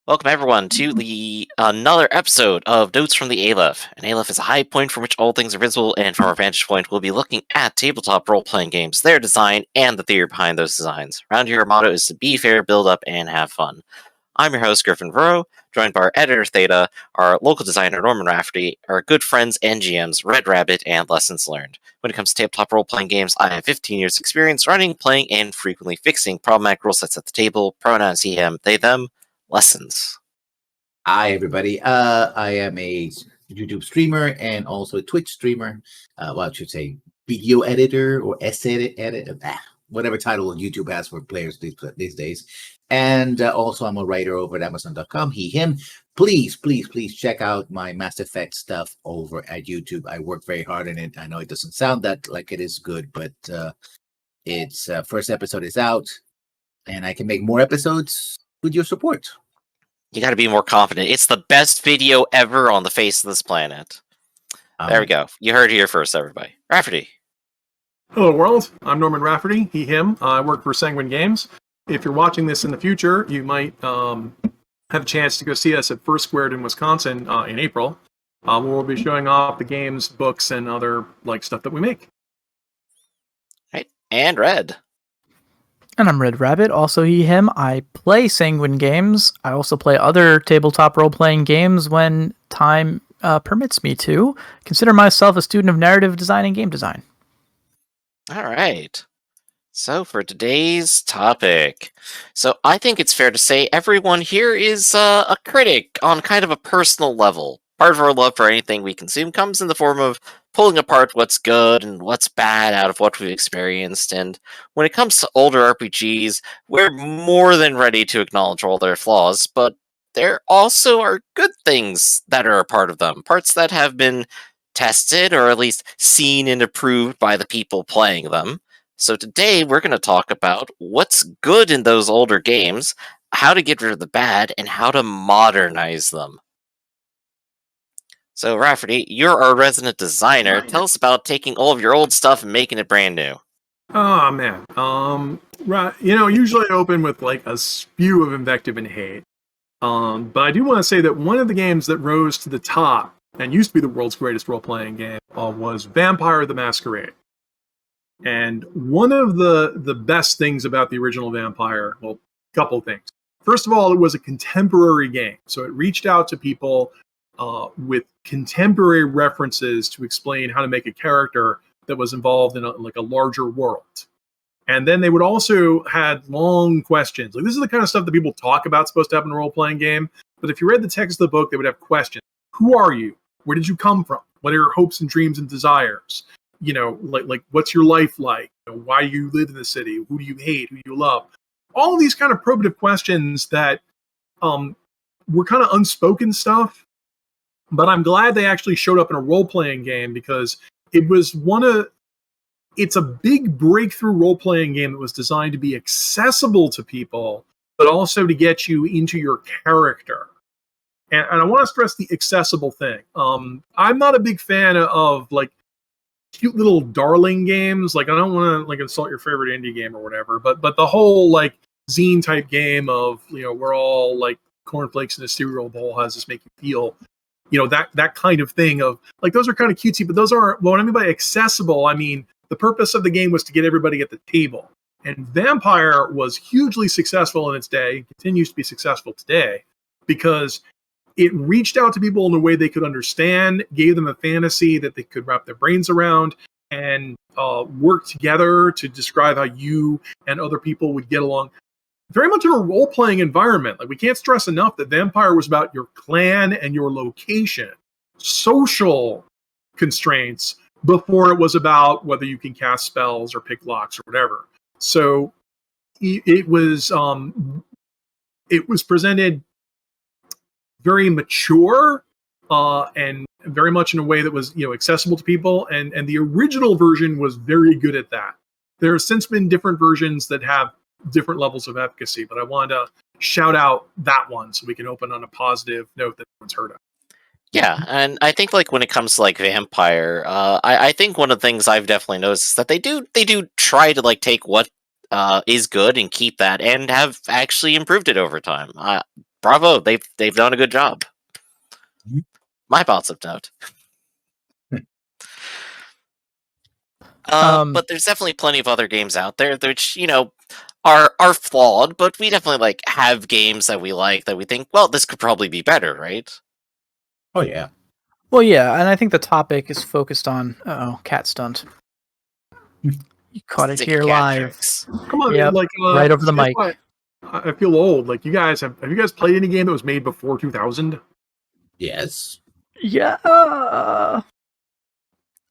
Welcome everyone to another episode of Notes from the Aleph. An Aleph is a high point from which all things are visible, and from our vantage point, we'll be looking at tabletop role-playing games, their design, and the theory behind those designs. Around here, our motto is to be fair, build up, and have fun. I'm your host, GriffinVarro, joined by our editor, Theta, our local designer, Norman Rafferty, our good friends and GMs, RedRabbit, and Lessons Learned. When it comes to tabletop role-playing games, I have 15 years experience running, playing, and frequently fixing problematic rule sets at the table, pronouns he, him, they, them, lessons. Hi, everybody. I am a YouTube streamer and also a Twitch streamer. Well, I should say video editor or essay editor, whatever title YouTube has for players these days. And also, I'm a writer over at Amazon.com. He, him. Please check out my Mass Effect stuff over at YouTube. I work very hard on it. I know it doesn't sound that like it is good, but its first episode is out, and I can make more episodes with your support. You gotta be more confident. It's the best video ever on the face of this planet. There we go. You heard it here first, everybody. Rafferty. Hello, world. I'm Norman Rafferty, he, him. I work for Sanguine Games. If you're watching this in the future, you might have a chance to go see us at First Squared in Wisconsin in April. Where we'll be showing off the games, books, and other stuff that we make. Right. And Red. And I'm RedRabbit, also he, him. I play Sanguine Games. I also play other tabletop role-playing games when time permits me to. Consider myself a student of narrative design and game design. All right. So for today's topic, I think it's fair to say everyone here is a critic on kind of a personal level. Part of our love for anything we consume comes in the form of pulling apart what's good and what's bad out of what we've experienced, and when it comes to older RPGs, we're more than ready to acknowledge all their flaws, but there also are good things that are a part of them, parts that have been tested or at least seen and approved by the people playing them. So today we're going to talk about what's good in those older games, how to get rid of the bad, and how to modernize them. So, Rafferty, you're our resident designer. Tell us about taking all of your old stuff and making it brand new. Oh, man. Usually I open with a spew of invective and hate. But I do want to say that one of the games that rose to the top and used to be the world's greatest role-playing game was Vampire the Masquerade. And one of the best things about the original Vampire, well, a couple things. First of all, it was a contemporary game. So it reached out to people with contemporary references to explain how to make a character that was involved in a larger world. And then they would also had long questions. This is the kind of stuff that people talk about supposed to happen in a role-playing game. But if you read the text of the book, they would have questions. Who are you? Where did you come from? What are your hopes and dreams and desires? What's your life like? Why do you live in the city? Who do you hate? Who do you love? All of these kind of probative questions that were kind of unspoken stuff. But I'm glad they actually showed up in a role-playing game because it's a big breakthrough role-playing game that was designed to be accessible to people, but also to get you into your character. And I want to stress the accessible thing. I'm not a big fan of cute little darling games. I don't want to insult your favorite indie game or whatever, but the whole zine type game of, we're all cornflakes in a cereal bowl. How does this make you feel? That kind of thing of those are kind of cutesy, but those aren't, well, what I mean by accessible, I mean, the purpose of the game was to get everybody at the table. And Vampire was hugely successful in its day, continues to be successful today, because it reached out to people in a way they could understand, gave them a fantasy that they could wrap their brains around, and work together to describe how you and other people would get along. Very much in a role-playing environment. We can't stress enough that Vampire was about your clan and your location, social constraints, before it was about whether you can cast spells or pick locks or whatever. So it was presented very mature and very much in a way that was accessible to people. And the original version was very good at that. There have since been different versions that have different levels of efficacy, but I wanted to shout out that one so we can open on a positive note that no one's heard of. Yeah, and I think when it comes to Vampire, I think one of the things I've definitely noticed is that they do try to take what is good and keep that, and have actually improved it over time. bravo, they've done a good job. Mhm. My thoughts of note. But there's definitely plenty of other games out there which, are flawed, but we definitely like have games that we like that we think, well, this could probably be better, right? Oh yeah. Well, yeah, and I think the topic is focused on cat stunt. You caught it Sticky here cat live. tricks. Come on, Yep, like right over the see, that's mic. why I feel old. Like you guys have you guys played any game that was made before 2000? Yes. Yeah.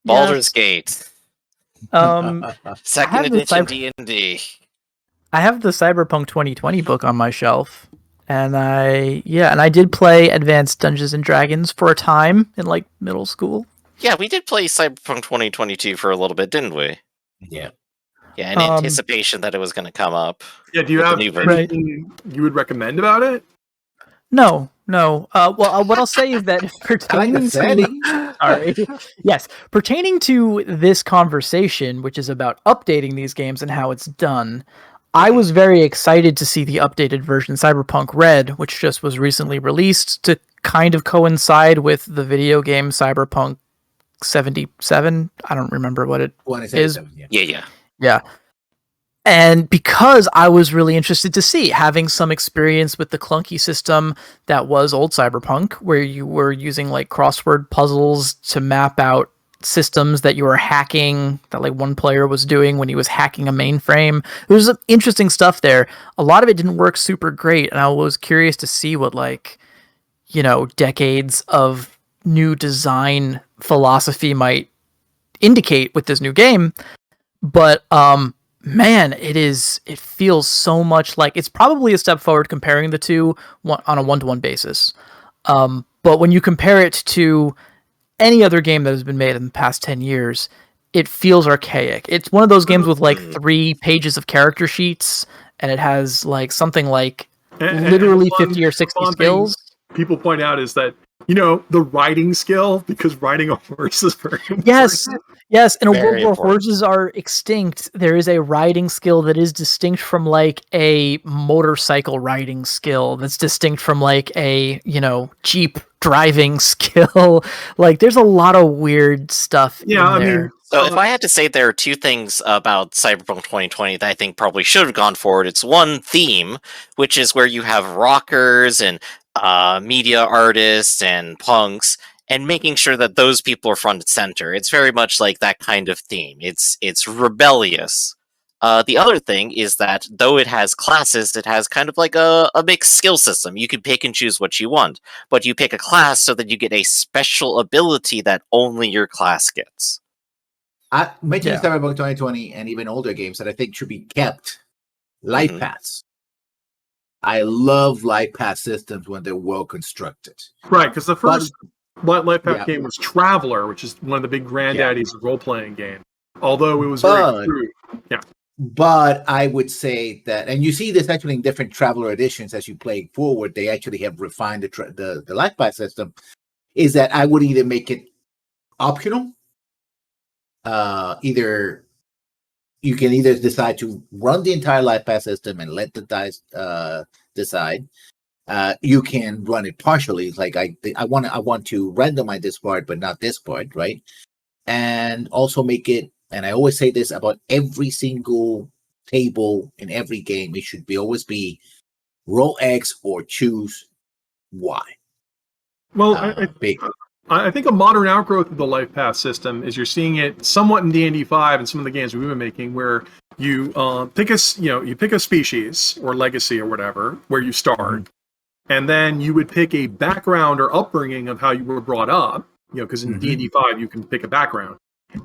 Baldur's Yes. Gate, Um, second have the edition cyber- D&D. I have the Cyberpunk 2020 book on my shelf, and I did play Advanced Dungeons and Dragons for a time in like middle school. Yeah, we did play Cyberpunk 2022 for a little bit, didn't we? Yeah. Yeah, in anticipation that it was going to come up. Yeah, do you With the have new version. anything you would recommend about it? No. What I'll say is that pertaining to setting. sorry, yes, pertaining to this conversation, which is about updating these games and how it's done, I was very excited to see the updated version, Cyberpunk Red, which just was recently released to kind of coincide with the video game Cyberpunk 77. I don't remember what it is. Yeah. Yeah. And because I was really interested to see, having some experience with the clunky system that was old Cyberpunk, where you were using like crossword puzzles to map out systems that you were hacking, that like one player was doing when he was hacking a mainframe. There was some interesting stuff there. A lot of it didn't work super great, and I was curious to see what decades of new design philosophy might indicate with this new game. But man, it feels so much like it's probably a step forward comparing the two on a one-to-one basis. But when you compare it to any other game that has been made in the past 10 years, it feels archaic. It's one of those games with like 3 pages of character sheets, and it has like something like literally 50 or 60 skills. People point out is that, the riding skill, because riding a horse is very important. Yes, in a world Very where important. horses are extinct, there is a riding skill that is distinct from like a motorcycle riding skill that's distinct from like a, Jeep driving skill. Like there's a lot of weird stuff in there. So if I had to say there are 2 things about Cyberpunk 2020 that I think probably should have gone forward, it's one theme, which is where you have rockers and media artists and punks, and making sure that those people are front and center. It's very much like that kind of theme. It's rebellious. The other thing is that though it has classes, it has kind of like a mixed skill system. You can pick and choose what you want, but you pick a class so that you get a special ability that only your class gets. I mentioned Cyberpunk 2020 and even older games that I think should be kept. Life paths. I love life path systems when they're well constructed. Right, because the first life path game was Traveler, which is one of the big granddaddies of role-playing games. Although it was very crude. Yeah. But I would say that, and you see this actually in different Traveler editions as you play forward, they actually have refined the life path system, is that I would either make it optional, either you can either decide to run the entire life path system and let the dice decide. You can run it partially, like I want to randomize this part, but not this part, right? And also make it, and I always say this about every single table in every game, it should always be roll X or choose Y. Well, I think a modern outgrowth of the life path system is you're seeing it somewhat in D&D 5 and some of the games we've been making, where you pick a species or legacy or whatever where you start, and then you would pick a background or upbringing of how you were brought up, because in D&D 5 you can pick a background,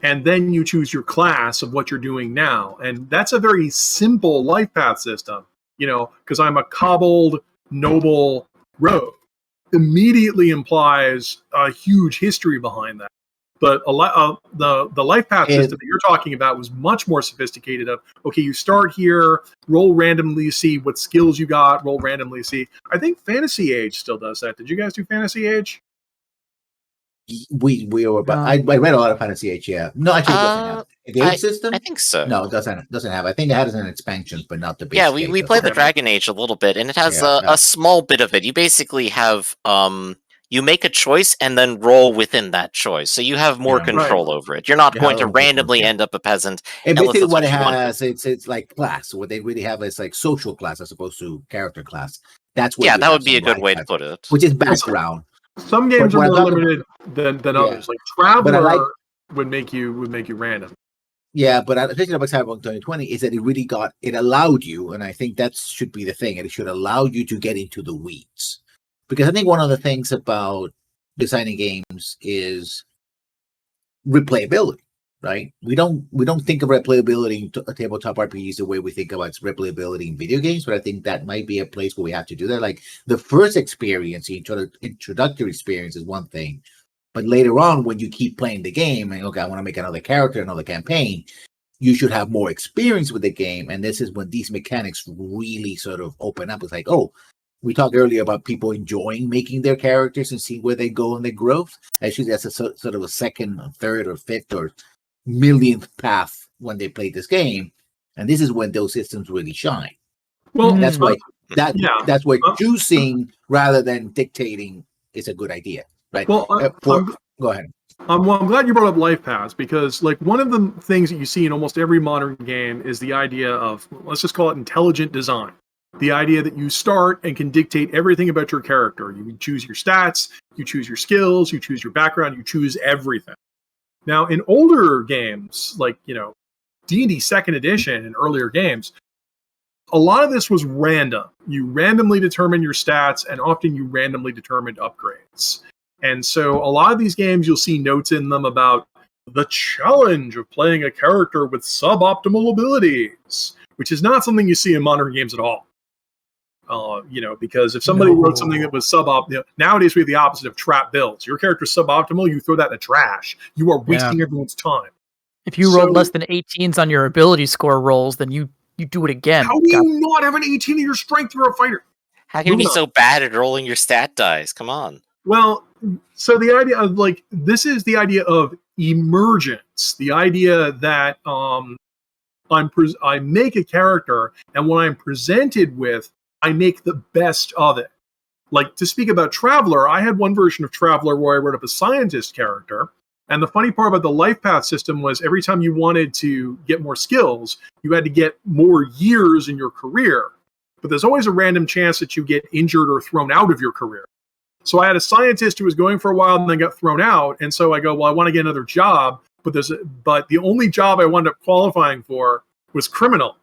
and then you choose your class of what you're doing now, and that's a very simple life path system, because I'm a cobbled noble rogue. Immediately implies a huge history behind that. But the life path system that you're talking about was much more sophisticated. Okay, you start here, roll randomly, see what skills you got, roll randomly, see. I think Fantasy Age still does that. Did you guys do Fantasy Age? We were, but I read a lot of Fantasy Age. Yeah, no, actually, it doesn't have a game system. I think so. No, it doesn't have. I think it has an expansion, but not the base. Yeah, game. we played the Dragon Age a little bit, and it has a small bit of it. You basically have you make a choice and then roll within that choice, so you have more control over it. You're not going to randomly end up a peasant. And basically, what it has, it's like class. What they really have is like social class as opposed to character class. That's what. Yeah, that would be a good way to put it. Which is background. Some games are more limited than others. Like Traveler would make you random. Yeah, but the thing about Cyberpunk 2020 is that it allowed you, and I think that should be the thing, and it should allow you to get into the weeds. Because I think one of the things about designing games is replayability, right? We don't think of replayability in tabletop RPGs the way we think about replayability in video games, but I think that might be a place where we have to do that. Like the first experience, the introductory experience is one thing, but later on, when you keep playing the game and okay, I want to make another character, another campaign, you should have more experience with the game. And this is when these mechanics really sort of open up. It's like, oh, we talked earlier about people enjoying making their characters and seeing where they go in their growth. Actually, that's a sort of a second, or third, or fifth, or millionth path when they play this game. And this is when those systems really shine. Well, that's why that's why choosing rather than dictating is a good idea. Right. Well, go ahead. I'm glad you brought up life paths because, like, one of the things that you see in almost every modern game is the idea of, let's just call it intelligent design. The idea that you start and can dictate everything about your character. You choose your stats, you choose your skills, you choose your background, you choose everything. Now, in older games, like, D&D 2nd Edition and earlier games, a lot of this was random. You randomly determine your stats, and often you randomly determined upgrades. And so a lot of these games, you'll see notes in them about the challenge of playing a character with suboptimal abilities, which is not something you see in modern games at all. Because if somebody wrote something that was suboptimal, nowadays we have the opposite of trap builds. Your character's suboptimal, you throw that in the trash. You are wasting everyone's time. If you rolled less than 18s on your ability score rolls, then you do it again. How do you not have an 18 in your strength? You're a fighter. How can you be so bad at rolling your stat dice? Come on. Well, so the idea of this is the idea of emergence. The idea that I make a character, and when I'm presented with, I make the best of it. Like, to speak about Traveler, I had one version of Traveler where I wrote up a scientist character. And the funny part about the life path system was every time you wanted to get more skills, you had to get more years in your career. But there's always a random chance that you get injured or thrown out of your career. So I had a scientist who was going for a while and then got thrown out. And so I go, well, I want to get another job. But the only job I wound up qualifying for was criminal.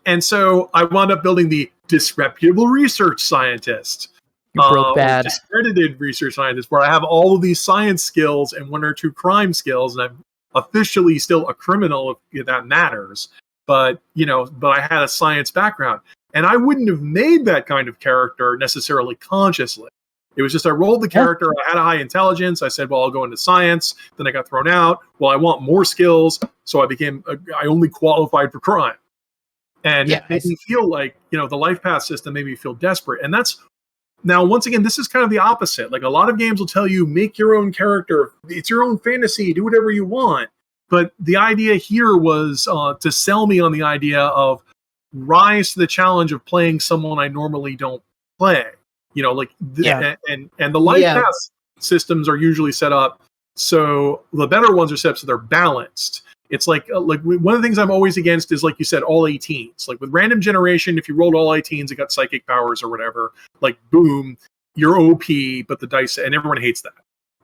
And so I wound up building the disreputable research scientist. You broke bad. Discredited research scientist, where I have all of these science skills and one or two crime skills, and I'm officially still a criminal if that matters. But I had a science background. And I wouldn't have made that kind of character necessarily consciously. It was just I rolled the character. I had a high intelligence. I said, well, I'll go into science. Then I got thrown out. Well, I want more skills. So I only qualified for crime. And it made me feel like, the life path system made me feel desperate. And now, once again, this is kind of the opposite. Like, a lot of games will tell you, make your own character. It's your own fantasy. Do whatever you want. But the idea here was to sell me on the idea of rise to the challenge of playing someone I normally don't play. And the life path systems are usually set up so the better ones are set up so they're balanced. It's like one of the things I'm always against is, like you said, all 18s. Like with random generation, if you rolled all 18s, it got psychic powers or whatever. Like boom, you're OP, but the dice, and everyone hates that.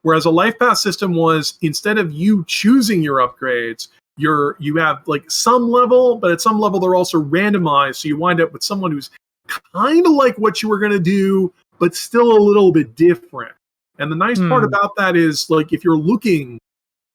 Whereas a life path system was, instead of you choosing your upgrades, you have like some level, but at some level they're also randomized. So you wind up with someone who's kind of like what you were going to do, but still a little bit different. And the nice part about that is, like, if you're looking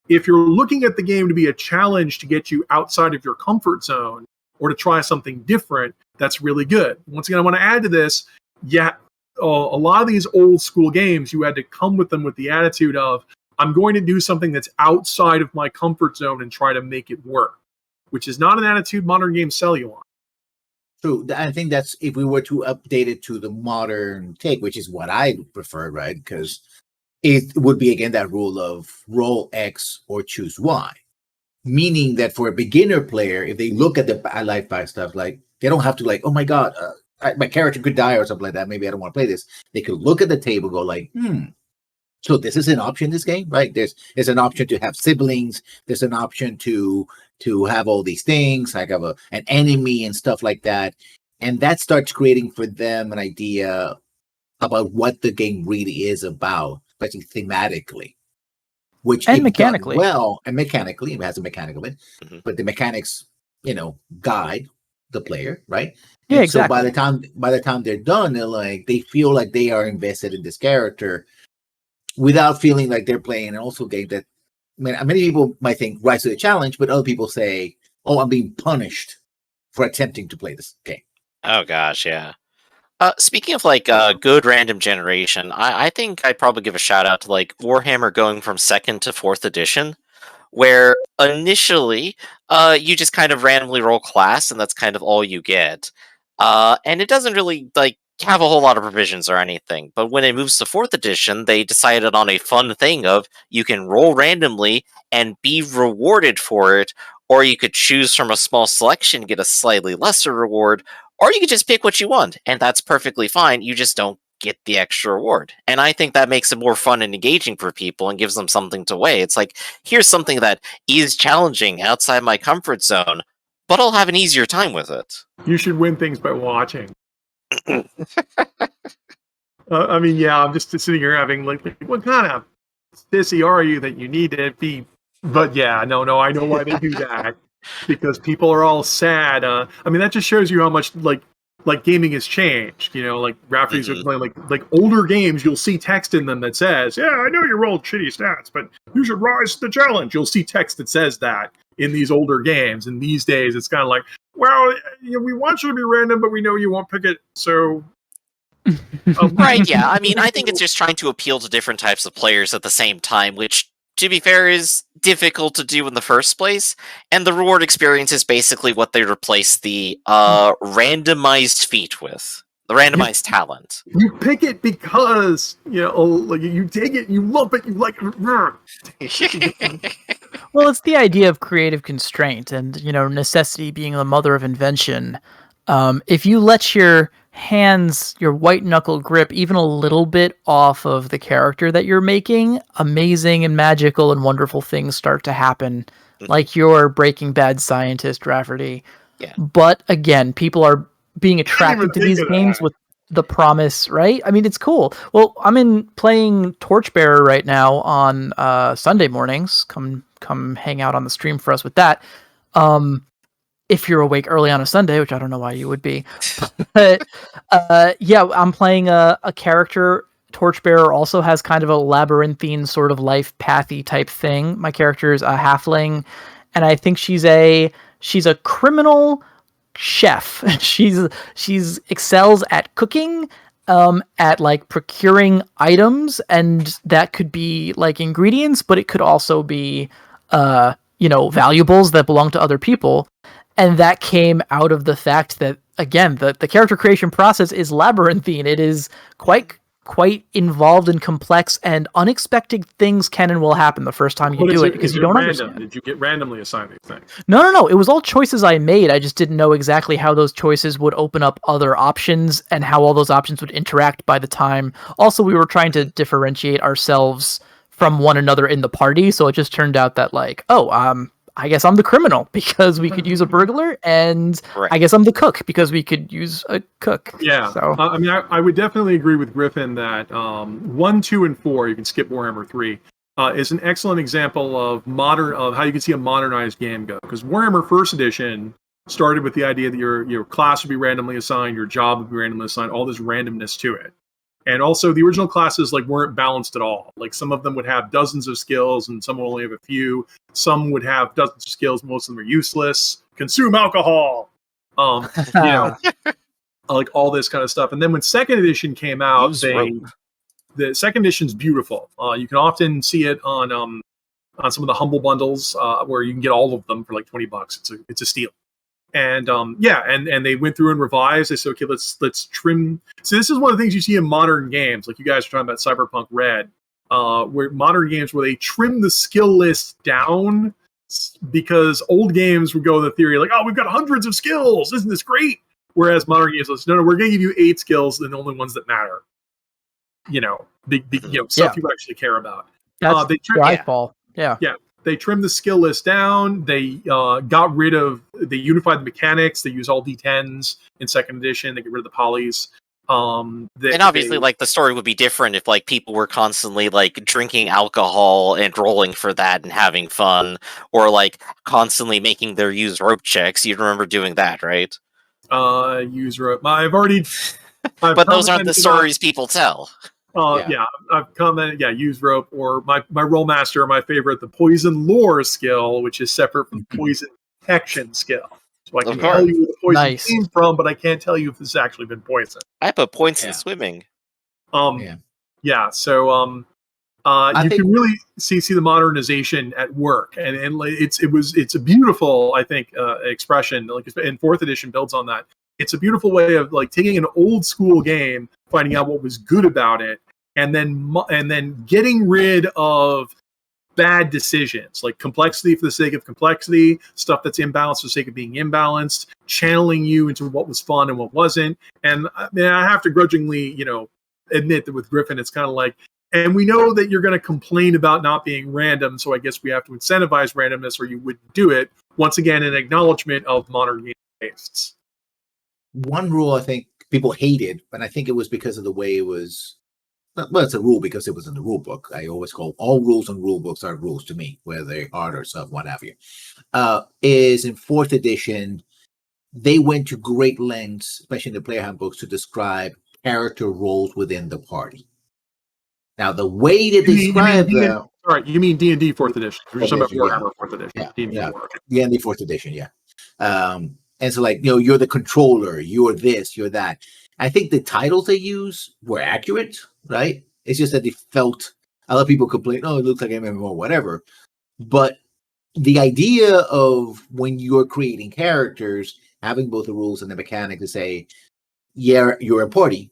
at the game to be a challenge to get you outside of your comfort zone or to try something different, that's really good. Once again, I want to add to this, a lot of these old school games, you had to come with them with the attitude of, I'm going to do something that's outside of my comfort zone and try to make it work, which is not an attitude modern games sell you on. True. I think that's, if we were to update it to the modern take, which is what I prefer, right? Because it would be again that rule of roll X or choose Y. Meaning that for a beginner player, if they look at the life path stuff, like they don't have to like, oh my god, my character could die or something like that. Maybe I don't want to play this. They could look at the table, go like, so this is an option in this game, right? There's an option to have siblings. There's an option to have all these things, like have an enemy and stuff like that. And that starts creating for them an idea about what the game really is about, especially thematically. Which and mechanically, and mechanically, it has a mechanical bit, but the mechanics, guide the player, right? Yeah, and exactly. So by the time they're done, they feel like they are invested in this character, without feeling like they're playing an also game that many people might think rise to the challenge, but other people say, "Oh, I'm being punished for attempting to play this game." Oh gosh, yeah. Speaking of good random generation, I think I'd probably give a shout out to like Warhammer going from 2nd to 4th edition, where initially you just kind of randomly roll class and that's kind of all you get. And it doesn't really like have a whole lot of provisions or anything. But when it moves to 4th edition, they decided on a fun thing of you can roll randomly and be rewarded for it, or you could choose from a small selection, get a slightly lesser reward, or you could just pick what you want, and that's perfectly fine. You just don't get the extra reward. And I think that makes it more fun and engaging for people and gives them something to weigh. It's like, here's something that is challenging outside my comfort zone, but I'll have an easier time with it. You should win things by watching. I mean, yeah, I'm just sitting here having like, what kind of sissy are you that you need to be? But yeah, no, I know why they do that. Because people are all sad. I mean, that just shows you how much like gaming has changed. Like Rafferty's are playing like older games. You'll see text in them that says, "Yeah, I know you rolled shitty stats, but you should rise to the challenge." You'll see text that says that in these older games. And these days, it's kind of like, well, we want you to be random, but we know you won't pick it, so. Right? Yeah. I mean, I think it's just trying to appeal to different types of players at the same time, which, to be fair, is difficult to do in the first place, and the reward experience is basically what they replace the randomized feat with. The randomized talent. You pick it because, like you take it, you love it, you like it. Well, it's the idea of creative constraint and, necessity being the mother of invention. If you let your hands, your white knuckle grip even a little bit off of the character that you're making, amazing and magical and wonderful things start to happen, like your Breaking Bad scientist, Rafferty. Yeah. But again, people are being attracted to these games with the promise, right? I mean, it's cool. Well, I'm playing Torchbearer right now on Sunday mornings. Come hang out on the stream for us with that. If you're awake early on a Sunday, which I don't know why you would be. But yeah, I'm playing a character. Torchbearer also has kind of a labyrinthine sort of life pathy type thing. My character is a halfling, and I think she's a criminal chef. she's excels at cooking, at like procuring items, and that could be like ingredients, but it could also be valuables that belong to other people. And that came out of the fact that, again, the character creation process is labyrinthine. It is quite involved and complex, and unexpected things can and will happen the first time you do it because you don't understand. Did you get randomly assigned these things? No. It was all choices I made. I just didn't know exactly how those choices would open up other options and how all those options would interact by the time. Also, we were trying to differentiate ourselves from one another in the party, so it just turned out that I guess I'm the criminal because we could use a burglar, and right. I guess I'm the cook because we could use a cook. Yeah. So I mean, I would definitely agree with Griffin that 1, 2, and 4, you can skip Warhammer 3, is an excellent example of how you can see a modernized game go. Because Warhammer First Edition started with the idea that your class would be randomly assigned, your job would be randomly assigned, all this randomness to it. And also, the original classes weren't balanced at all. Like, some of them would have dozens of skills, and some would only have a few. Some would have dozens of skills. Most of them are useless. Consume alcohol. Like all this kind of stuff. And then when Second Edition came out, the Second Edition's beautiful. You can often see it on some of the Humble bundles where you can get all of them for like $20. It's a steal. And and they went through and revised. They said, okay, let's trim. So this is one of the things you see in modern games. Like you guys are talking about Cyberpunk Red. where modern games where they trim the skill list down because old games would go the theory like, oh, we've got hundreds of skills, isn't this great? Whereas modern games like, no, we're going to give you 8 skills, and the only ones that matter. Big stuff you actually care about. That's where I fall. Yeah. They trimmed the skill list down. They they unified the mechanics. They use all D10s in second edition. They get rid of the polys. And obviously, like, the story would be different if, like, people were constantly, like, drinking alcohol and rolling for that and having fun, or, like, constantly making their use rope checks. You remember doing that, right? Use rope. But those aren't the stories people tell. I've commented. Yeah, use rope, or my roll master, my favorite, the poison lore skill, which is separate from poison detection skill. So I can tell you where the poison came from, but I can't tell you if this has actually been poison. I put points in swimming. So you can really see the modernization at work, and it's a beautiful, I think, expression. Like, and 4th edition builds on that. It's a beautiful way of like taking an old school game, finding out what was good about it, and then getting rid of bad decisions, like complexity for the sake of complexity, stuff that's imbalanced for the sake of being imbalanced, channeling you into what was fun and what wasn't. And I have to grudgingly, admit that with Griffin, it's kind of like, and we know that you're going to complain about not being random, so I guess we have to incentivize randomness, or you wouldn't do it. Once again, an acknowledgement of modern game tastes. One rule I think people hated, but I think it was because of the way it was. Well, it's a rule because it was in the rule book. I always call all rules and rule books are rules to me, whether they're hard or soft, what have you. Is in 4th edition, they went to great lengths, especially in the player handbooks, to describe character roles within the party. Now, the way they describe them... All right, you mean D&D 4th edition. You're talking about Warhammer 4th edition. D&D 4th edition, yeah. And so, like, you're the controller, you're this, you're that. I think the titles they use were accurate, right? It's just that they felt, a lot of people complain, oh, it looks like MMO, whatever. But the idea of when you're creating characters, having both the rules and the mechanic to say, yeah, you're a party,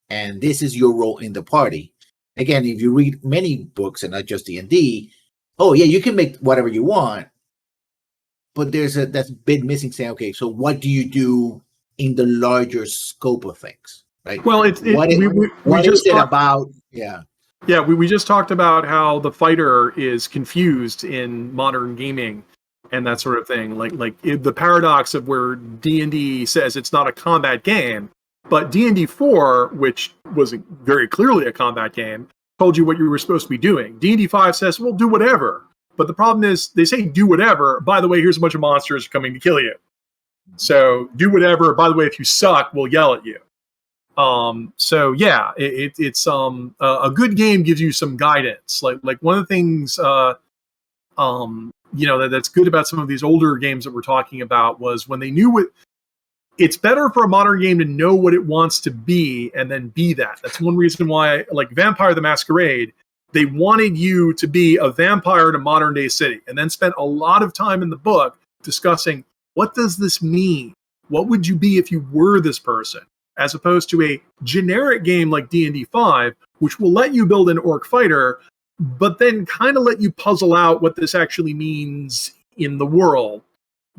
and this is your role in the party. Again, if you read many books and not just D&D, oh, yeah, you can make whatever you want. But that's a bit missing saying, okay, so what do you do in the larger scope of things, right? Well, we just talked about how the fighter is confused in modern gaming and that sort of thing. Like the paradox of where D&D says it's not a combat game, but D&D 4, which was very clearly a combat game, told you what you were supposed to be doing. D&D 5 says, well, do whatever. But the problem is they say do whatever. By the way, here's a bunch of monsters coming to kill you. So do whatever. By the way, if you suck, we'll yell at you. It's a good game gives you some guidance. Like one of the things that's good about some of these older games that we're talking about was when they knew what. It's better for a modern game to know what it wants to be and then be that. That's one reason why, like Vampire the Masquerade, they wanted you to be a vampire in a modern day city, and then spent a lot of time in the book discussing what does this mean? What would you be if you were this person? As opposed to a generic game like D&D 5, which will let you build an orc fighter, but then kind of let you puzzle out what this actually means in the world.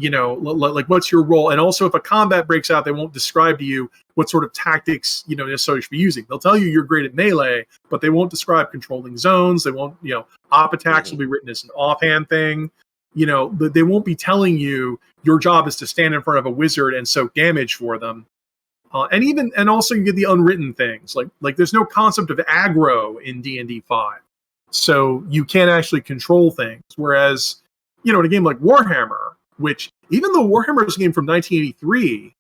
Like what's your role? And also if a combat breaks out, they won't describe to you what sort of tactics, necessarily should be using. They'll tell you you're great at melee, but they won't describe controlling zones. They won't, op attacks will be written as an offhand thing. They won't be telling you your job is to stand in front of a wizard and soak damage for them. And also you get the unwritten things. Like there's no concept of aggro in D&D 5. So you can't actually control things. Whereas, in a game like Warhammer, which even though Warhammer is a game from 1983,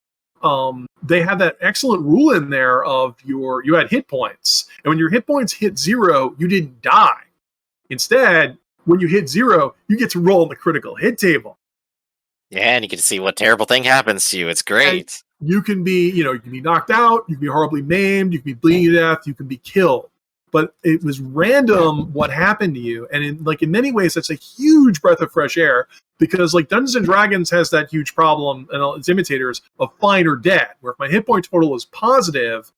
they had that excellent rule in there of you had hit points. And when your hit points hit 0, you didn't die. Instead, when you hit 0, you get to roll on the critical hit table. Yeah, and you get to see what terrible thing happens to you. It's great. And you can be, you can be knocked out, you can be horribly maimed, you can be bleeding to death, you can be killed. But it was random what happened to you. And in many ways, that's a huge breath of fresh air, because like Dungeons and Dragons has that huge problem, and its imitators, of fine or dead, where if my hit point total is positive,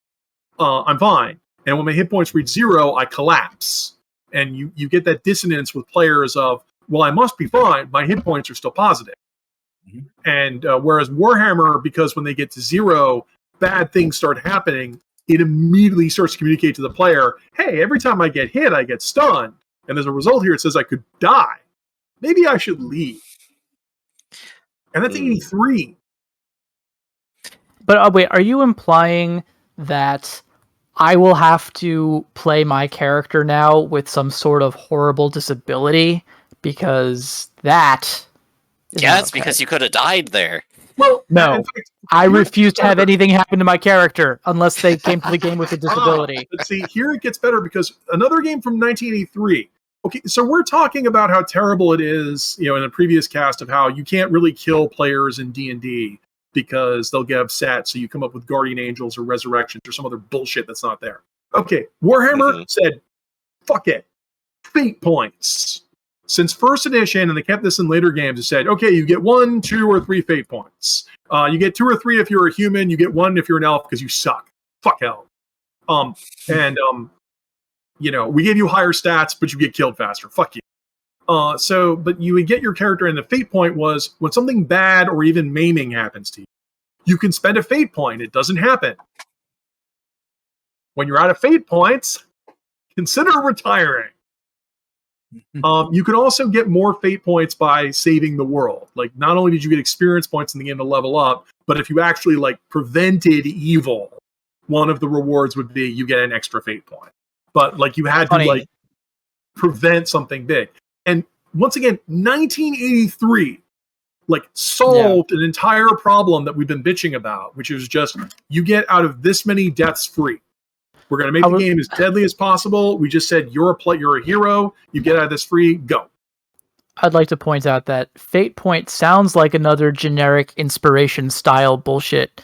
I'm fine. And when my hit points reach 0, I collapse. and you get that dissonance with players of, well, I must be fine. My hit points are still positive. Mm-hmm. And whereas Warhammer, because when they get to 0, bad things start happening, it immediately starts to communicate to the player, hey, every time I get hit, I get stunned. And as a result here, it says I could die. Maybe I should leave. And that's 83. But wait, are you implying that I will have to play my character now with some sort of horrible disability? Because that... Yeah, it's because you could have died there. Well, no, in fact, I refuse to have anything happen to my character unless they came to the game with a disability. Let's see, here it gets better because another game from 1983. Okay, so we're talking about how terrible it is, in a previous cast of how you can't really kill players in D&D because they'll get upset, so you come up with guardian angels or resurrections or some other bullshit that's not there. Okay, Warhammer said, fuck it, fate points. Since first edition, and they kept this in later games, it said, okay, you get 1, 2, or 3 fate points. You get 2 or 3 if you're a human. You get 1 if you're an elf because you suck. Fuck hell. We gave you higher stats, but you get killed faster. Fuck you. But you would get your character, and the fate point was when something bad or even maiming happens to you, you can spend a fate point. It doesn't happen. When you're out of fate points, consider retiring. You can also get more fate points by saving the world. Like, not only did you get experience points in the game to level up, but if you actually prevented evil, one of the rewards would be you get an extra fate point. But you had to prevent something big. And once again, 1983 solved an entire problem that we've been bitching about, which is just you get out of this many deaths free. We're going to make the game as deadly as possible. We just said you're a hero. You get out of this free. Go. I'd like to point out that Fate Point sounds like another generic inspiration style bullshit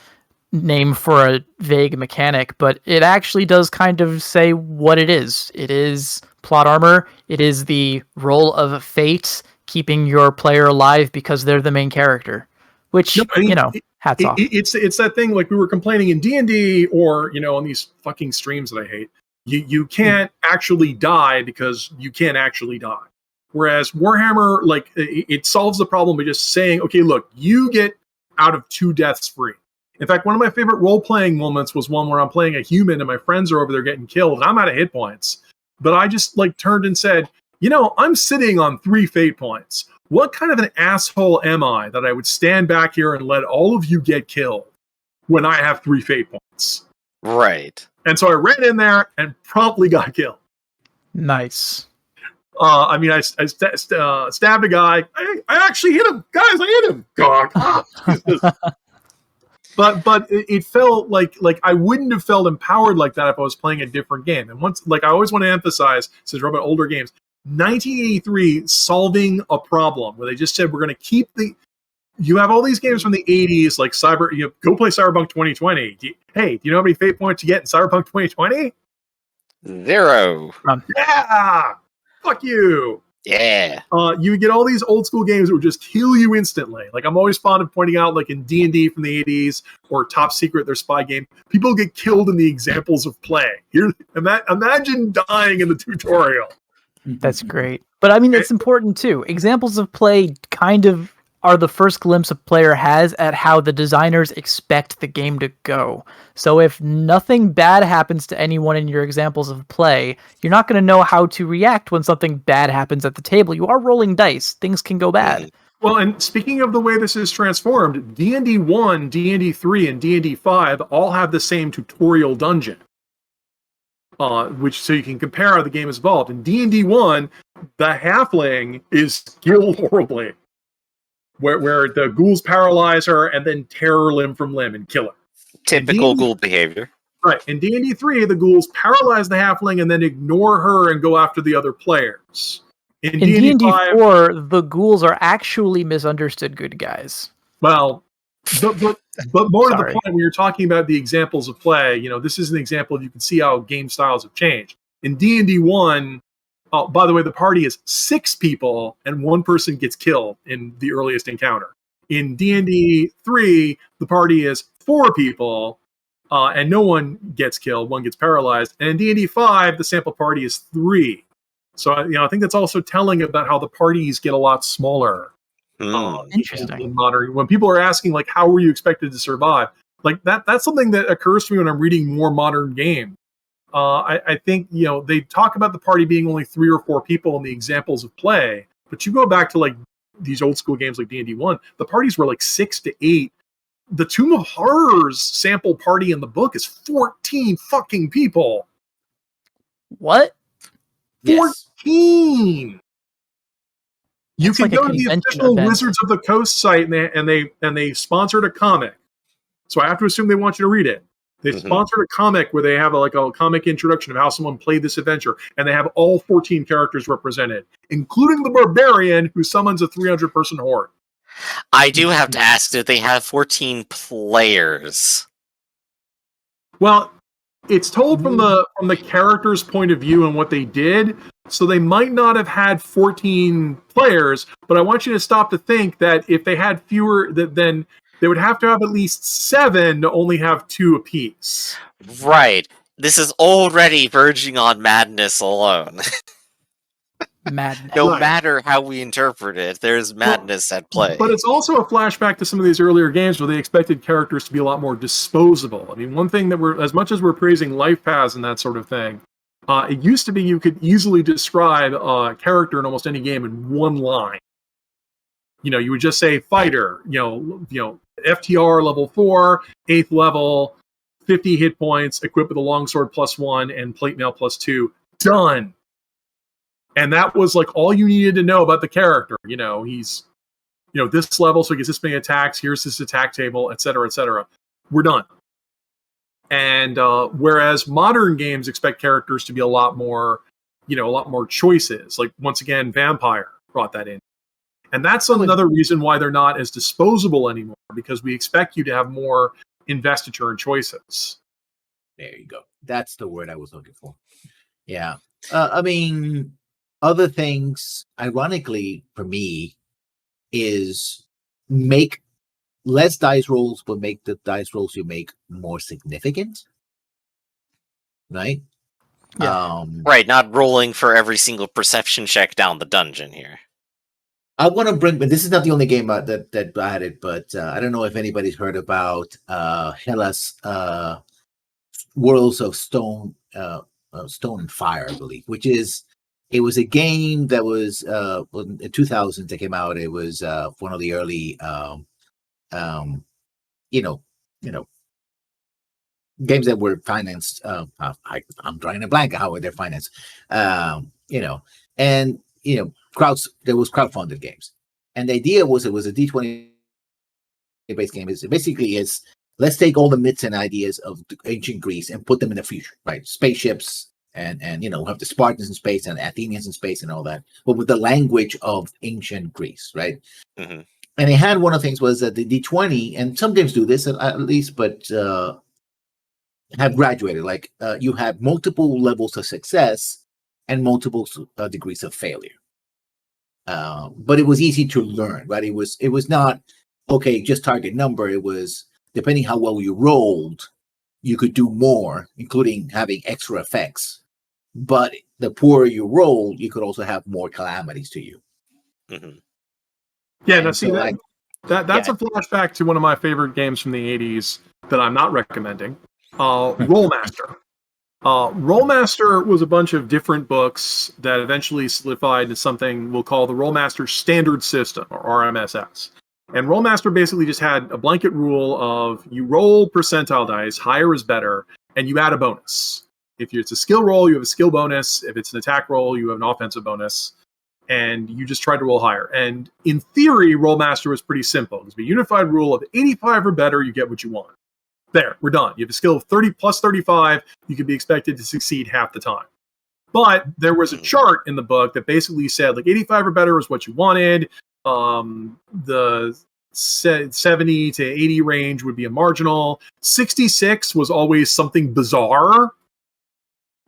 name for a vague mechanic, but it actually does kind of say what it is. It is plot armor. It is the role of fate keeping your player alive because they're the main character, which, hats off. It's that thing like we were complaining in D&D or, on these fucking streams that I hate. You can't actually die because you can't actually die. Whereas Warhammer, it solves the problem by just saying, okay, look, you get out of 2 deaths free. In fact, one of my favorite role-playing moments was one where I'm playing a human and my friends are over there getting killed and I'm out of hit points. But I just turned and said, I'm sitting on 3 fate points. What kind of an asshole am I that I would stand back here and let all of you get killed when I have 3 fate points? Right. And so I ran in there and promptly got killed. Nice. I stabbed a guy. I actually hit him. Guys, I hit him. God. But it felt like I wouldn't have felt empowered like that if I was playing a different game. And once, I always want to emphasize, since we're about older games, 1983 solving a problem where they just said we're going to keep you have all these games from the 80s like go play Cyberpunk 2020. Do you know how many fate points you get in Cyberpunk 2020? 0. Yeah, fuck you. Yeah. You would get all these old school games that would just kill you instantly. I'm always fond of pointing out, in D&D from the 80s or Top Secret, their spy game, people get killed in the examples of play. Imagine dying in the tutorial. That's great. But it's important too. Examples of play kind of are the first glimpse a player has at how the designers expect the game to go. So if nothing bad happens to anyone in your examples of play, you're not going to know how to react when something bad happens at the table. You are rolling dice. Things can go bad. Well, and speaking of the way this is transformed, D&D 1, D&D 3, and D&D 5 all have the same tutorial dungeon. Which so you can compare how the game is evolved. In D&D 1, the halfling is killed horribly. Where the ghouls paralyze her and then tear her limb from limb and kill her. Typical ghoul behavior. Right. In D&D 3, the ghouls paralyze the halfling and then ignore her and go after the other players. In D&D 4, the ghouls are actually misunderstood good guys. Well, but more to the point, when you're talking about the examples of play, this is an example you can see how game styles have changed. In D&D 1, by the way, the party is 6 people and 1 person gets killed in the earliest encounter. In D&D 3, the party is 4 people and no one gets killed. 1 gets paralyzed. And in D&D 5, the sample party is 3. So I think that's also telling about how the parties get a lot smaller. Interesting. In modern, when people are asking like, how were you expected to survive? Like that's something that occurs to me when I'm reading more modern games. I think they talk about the party being only 3 or 4 people in the examples of play, but you go back to like these old school games like D&D 1, the parties were like 6 to 8. The Tomb of Horrors sample party in the book is 14 fucking people. What? 14. You It's can like a go to the convention official event. Wizards of the Coast site, and they sponsored a comic. So I have to assume they want you to read it. They sponsored a comic where they have a comic introduction of how someone played this adventure, and they have all 14 characters represented, including the barbarian who summons a 300-person horde. I do have to ask, do they have 14 players? Well, it's told from the character's point of view and what they did, so they might not have had 14 players, but I want you to stop to think that if they had fewer, then they would have to have at least 7 to only have 2 apiece. Right. This is already verging on madness alone. Madness. No Right. matter how we interpret it, there's madness at play. But it's also a flashback to some of these earlier games where they expected characters to be a lot more disposable. I mean, one thing that as much as we're praising life paths and that sort of thing, it used to be you could easily describe a character in almost any game in one line. You would just say fighter, FTR level 4, 8th level, 50 hit points, equipped with a longsword +1 and plate mail +2. Done. And that was like all you needed to know about the character. He's, this level, so he gets this many attacks. Here's his attack table, etc., etc. We're done. And whereas modern games expect characters to be a lot more choices. Like once again, Vampire brought that in, and that's another reason why they're not as disposable anymore, because we expect you to have more investiture and choices. There you go. That's the word I was looking for. Yeah. I mean, other things, ironically, for me, is make less dice rolls, but make the dice rolls you make more significant. Right? Yeah. Right, not rolling for every single perception check down the dungeon here. I want to bring, but this is not the only game that I had it, but I don't know if anybody's heard about Hellas Worlds of Stone and Fire, I believe, it was a game that was in 2000s that came out. It was one of the early games that were financed. I'm drawing a blank how they're financed. And there was crowdfunded games, and the idea was it was a D20 based game. Is let's take all the myths and ideas of ancient Greece and put them in the future, right? Spaceships and have the Spartans in space and Athenians in space and all that, but with the language of ancient Greece, right? Mm-hmm. And they had one of the things was that the D20, and some games do this at least, but have graduated. Like you have multiple levels of success and multiple degrees of failure. But it was easy to learn, right? It was not okay, just target number. It was depending how well you rolled, you could do more, including having extra effects. But the poorer you rolled, you could also have more calamities to you. Mm-hmm. Yeah, And now see so that's a flashback to one of my favorite games from the 80s that I'm not recommending. Rollmaster. Rollmaster was a bunch of different books that eventually solidified into something we'll call the Rollmaster Standard System, or RMSS. And Rollmaster basically just had a blanket rule of you roll percentile dice, higher is better, and you add a bonus. If it's a skill roll, you have a skill bonus. If it's an attack roll, you have an offensive bonus. And you just try to roll higher. And in theory, Rollmaster was pretty simple. It's a unified rule of 85 or better, you get what you want. There, we're done. You have a skill of 30 plus 35, you can be expected to succeed half the time. But there was a chart in the book that basically said like 85 or better was what you wanted. The 70 to 80 range would be a marginal. 66 was always something bizarre.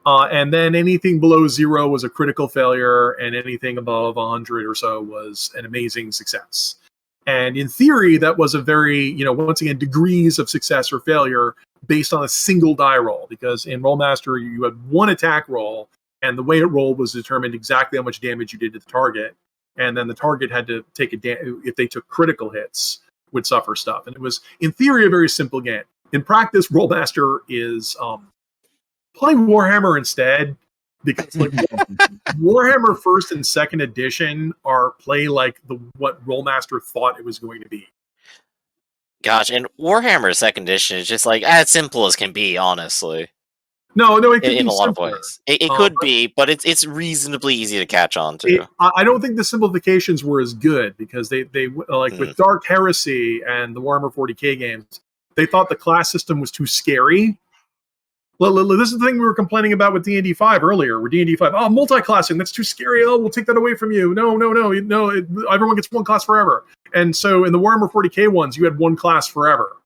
And then anything below 0 was a critical failure, and anything above 100 or so was an amazing success. And in theory, that was a very, once again, degrees of success or failure based on a single die roll. Because in Rollmaster, you had one attack roll, and the way it rolled was determined exactly how much damage you did to the target, and then the target had to take if they took critical hits, would suffer stuff. And it was, in theory, a very simple game. In practice, Rollmaster is playing Warhammer instead, because like Warhammer First and Second Edition are play like what Rollmaster thought it was going to be. Gosh, and Warhammer Second Edition is just like as simple as can be, honestly. No, it could In be a lot simpler. of ways, it could be, but it's reasonably easy to catch on to. I don't think the simplifications were as good, because they like with Dark Heresy and the Warhammer 40k games, they thought the class system was too scary. This is the thing we were complaining about with D&D 5 earlier. Where D&D 5, multi-classing, that's too scary. Oh, we'll take that away from you. No, everyone gets one class forever. And so in the Warhammer 40k ones, you had one class forever,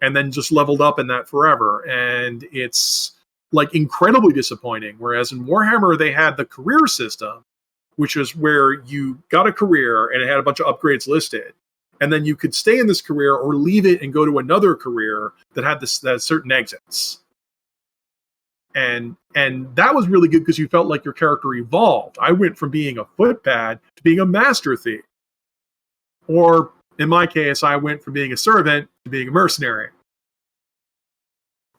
and then just leveled up in that forever. And it's like incredibly disappointing. Whereas in Warhammer, they had the career system, which was where you got a career and it had a bunch of upgrades listed. And then you could stay in this career or leave it and go to another career that had certain exits. And that was really good because you felt like your character evolved. I went from being a footpad to being a master thief. Or in my case, I went from being a servant to being a mercenary.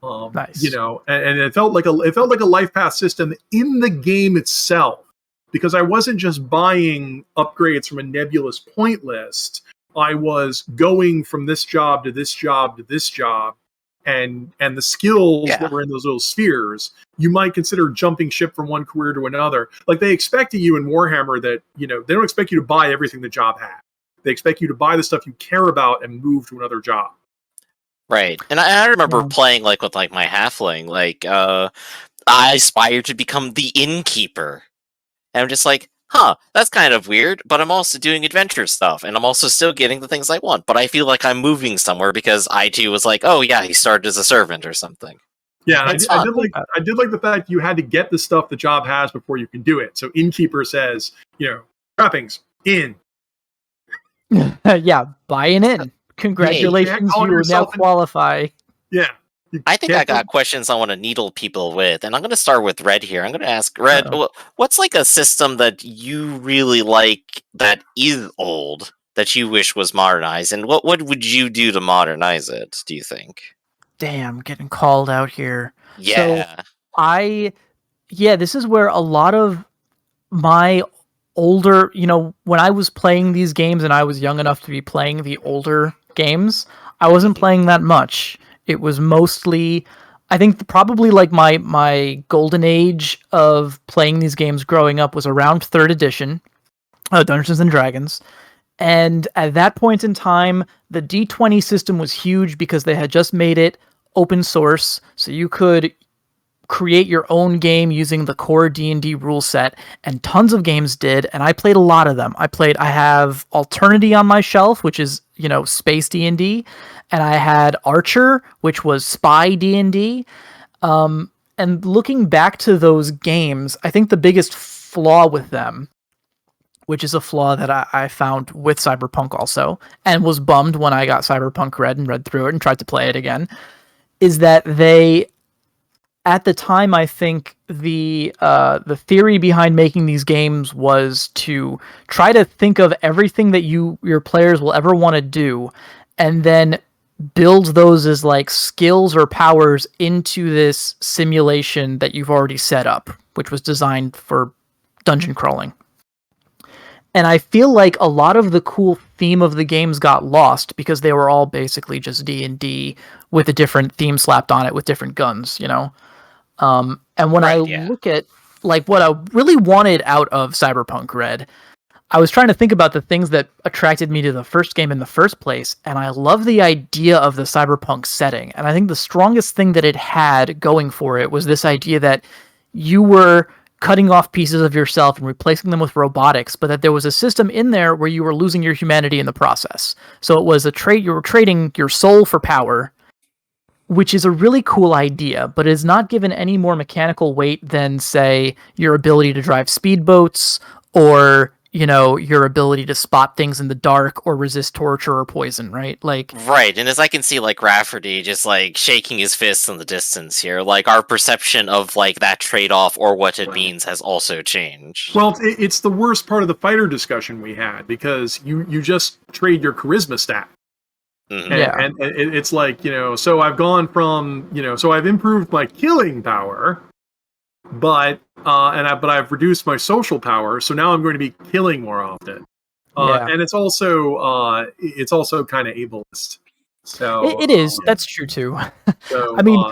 Nice. And it felt like a life path system in the game itself, because I wasn't just buying upgrades from a nebulous point list. I was going from this job to this job to this job, and the skills that were in those little spheres, you might consider jumping ship from one career to another. Like they expect of you in Warhammer that, they don't expect you to buy everything the job had. They expect you to buy the stuff you care about and move to another job. Right. And I remember playing with my halfling, I aspired to become the innkeeper. And I'm just like, that's kind of weird, but I'm also doing adventure stuff, and I'm also still getting the things I want, but I feel like I'm moving somewhere because I too was like, oh yeah, he started as a servant or something. Yeah, I did like the fact you had to get the stuff the job has before you can do it. So innkeeper says, trappings, in. Yeah, buying in. Congratulations, you now qualify. Yeah. I think I got questions I want to needle people with, and I'm going to start with Red here. I'm going to ask Red, what's a system that you really like that is old that you wish was modernized, and what would you do to modernize it, do you think? Damn, getting called out here. Yeah. So this is where a lot of my older, when I was playing these games and I was young enough to be playing the older games, I wasn't playing that much. It was mostly, I think probably my golden age of playing these games growing up was around 3rd edition, Dungeons and Dragons. And at that point in time, the D20 system was huge because they had just made it open source, so you could create your own game using the core D&D rule set, and tons of games did, and I played a lot of them. I have Alternity on my shelf, which is, space D&D, and I had Archer, which was spy D&D. And looking back to those games, I think the biggest flaw with them, which is a flaw that I found with Cyberpunk also, and was bummed when I got Cyberpunk Red and read through it and tried to play it again, is that they, at the time, I think the theory behind making these games was to try to think of everything that your players will ever want to do, and then build those as skills or powers into this simulation that you've already set up, which was designed for dungeon crawling. And I feel like a lot of the cool theme of the games got lost because they were all basically just D&D with a different theme slapped on it with different guns, And when I look at what I really wanted out of Cyberpunk Red, I was trying to think about the things that attracted me to the first game in the first place, and I love the idea of the cyberpunk setting. And I think the strongest thing that it had going for it was this idea that you were cutting off pieces of yourself and replacing them with robotics, but that there was a system in there where you were losing your humanity in the process. So it was you were trading your soul for power, which is a really cool idea, but is not given any more mechanical weight than, say, your ability to drive speedboats or your ability to spot things in the dark or resist torture or poison, right? Like, Right, and as I can see, like, Rafferty just, like, shaking his fists in the distance here, like, our perception of, like, that trade-off or what it means has also changed. Well, it's the worst part of the fighter discussion we had, because you just trade your charisma stat. Mhm. And it's like, so I've gone from, so I've improved my killing power, but I've reduced my social power, so now I'm going to be killing more often. And it's also kind of ableist. So it is. That's true too. So I mean,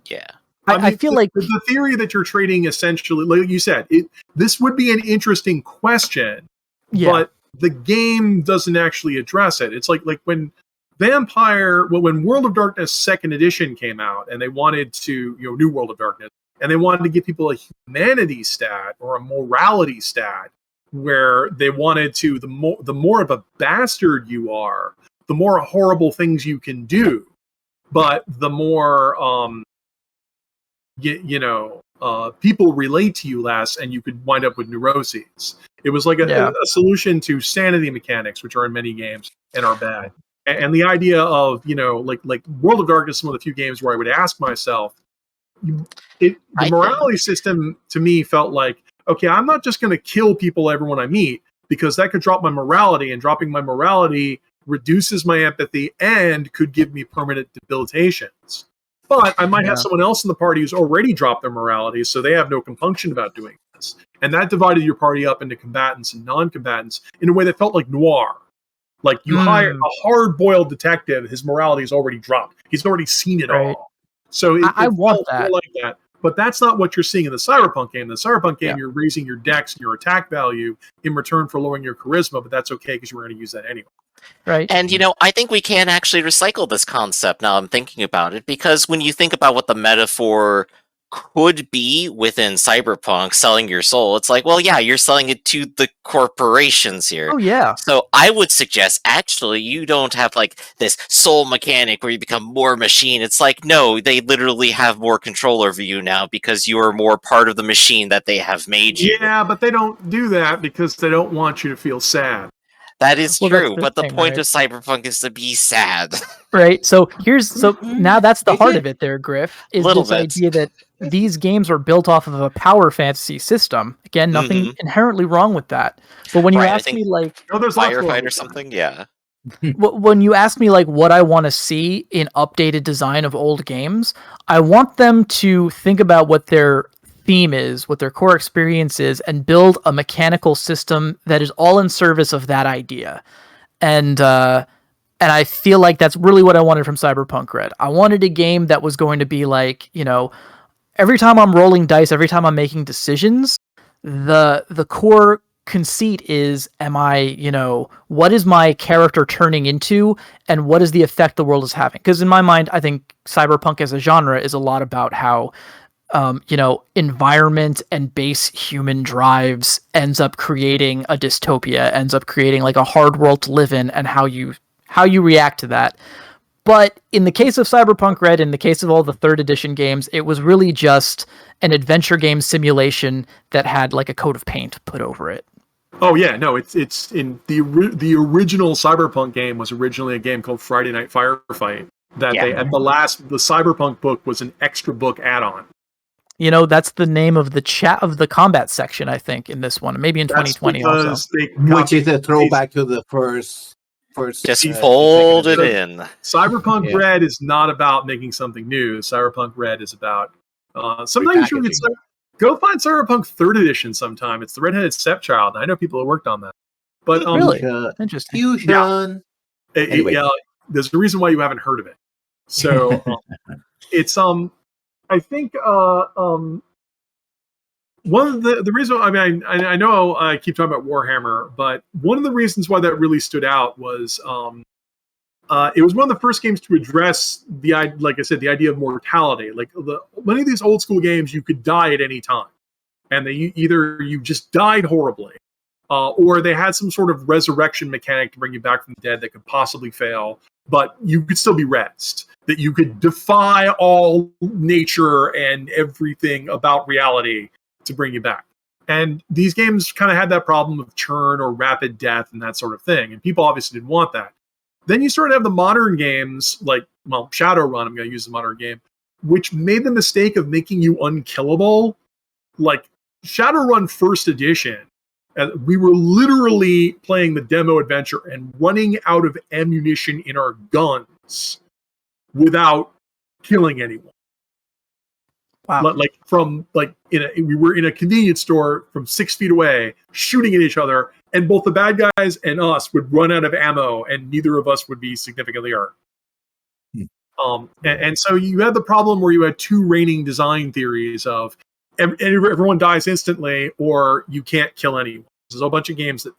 Yeah. I feel like the theory that you're trading, essentially, like you said, this would be an interesting question, but the game doesn't actually address it. It's like when when World of Darkness 2nd edition came out, and they wanted to, New World of Darkness, and they wanted to give people a humanity stat or a morality stat, where they wanted to, the more of a bastard you are, the more horrible things you can do, but the more people relate to you less, and you could wind up with neuroses. It was like a solution to sanity mechanics, which are in many games and are bad. And the idea of, like World of Darkness is one of the few games where I would ask myself, the morality system to me felt like, okay, I'm not just going to kill everyone I meet, because that could drop my morality, and dropping my morality reduces my empathy and could give me permanent debilitations. But I might have someone else in the party who's already dropped their morality, so they have no compunction about doing this. And that divided your party up into combatants and non-combatants in a way that felt like noir. Like, you hire a hard-boiled detective, his morality is already dropped. He's already seen it all. So I want that. Like that. But that's not what you're seeing in the Cyberpunk game. In the Cyberpunk game, you're raising your dex and your attack value in return for lowering your charisma, but that's okay because you were going to use that anyway. Right. And, I think we can actually recycle this concept now I'm thinking about it, because when you think about what the metaphor could be within Cyberpunk, selling your soul, it's like, well, yeah, you're selling it to the corporations here. Oh, yeah. So I would suggest, actually, you don't have, like, this soul mechanic where you become more machine. It's like, no, they literally have more control over you now because you are more part of the machine that they have made you. Yeah, but they don't do that because they don't want you to feel sad. That is true, but the thing, point right? of Cyberpunk is to be sad. Right. So now that's the heart of it there, Griff, is Little this bit. idea that these games are built off of a power fantasy system. Again, nothing inherently wrong with that. But when you ask me, like, Firefight or something, yeah. when you ask me, like, what I want to see in updated design of old games, I want them to think about what their theme is, what their core experience is, and build a mechanical system that is all in service of that idea. And I feel like that's really what I wanted from Cyberpunk Red. I wanted a game that was going to be like, every time I'm rolling dice, every time I'm making decisions, the core conceit is, what is my character turning into, and what is the effect the world is having? Because in my mind, I think Cyberpunk as a genre is a lot about how environment and base human drives ends up creating a dystopia, ends up creating like a hard world to live in, and how you react to that. But in the case of Cyberpunk Red, in the case of all the 3rd edition games, it was really just an adventure game simulation that had like a coat of paint put over it. Oh yeah, no, it's in the original Cyberpunk game was originally a game called Friday Night Firefight. That they at the Cyberpunk book was an extra book add-on. That's the name of the combat section, I think, in this one. Maybe in 2020 also. Which is a throwback to the first. Just fold it in. Cyberpunk Red is not about making something new. Cyberpunk Red is about sometimes you should go find Cyberpunk 3rd edition sometime. It's the redheaded stepchild. I know people who worked on that. But really interesting. Fusion. Anyway. There's a reason why you haven't heard of it. So it's I think one of the reason, I know I keep talking about Warhammer, but one of the reasons why that really stood out was it was one of the first games to address like I said, the idea of mortality. Like many of these old school games, you could die at any time, and either you just died horribly, or they had some sort of resurrection mechanic to bring you back from the dead that could possibly fail, but you could still be rezzed. That you could defy all nature and everything about reality to bring you back. And these games kind of had that problem of churn or rapid death and that sort of thing. And people obviously didn't want that. Then you sort of have the modern games like, well, Shadowrun, I'm going to use the modern game, which made the mistake of making you unkillable. Like Shadowrun First Edition, we were literally playing the demo adventure and running out of ammunition in our guns without killing anyone. Wow. We were in a convenience store from 6 feet away, shooting at each other, and both the bad guys and us would run out of ammo, and neither of us would be significantly hurt. And so you had the problem where you had two reigning design theories of everyone dies instantly, or you can't kill anyone. There's a bunch of games that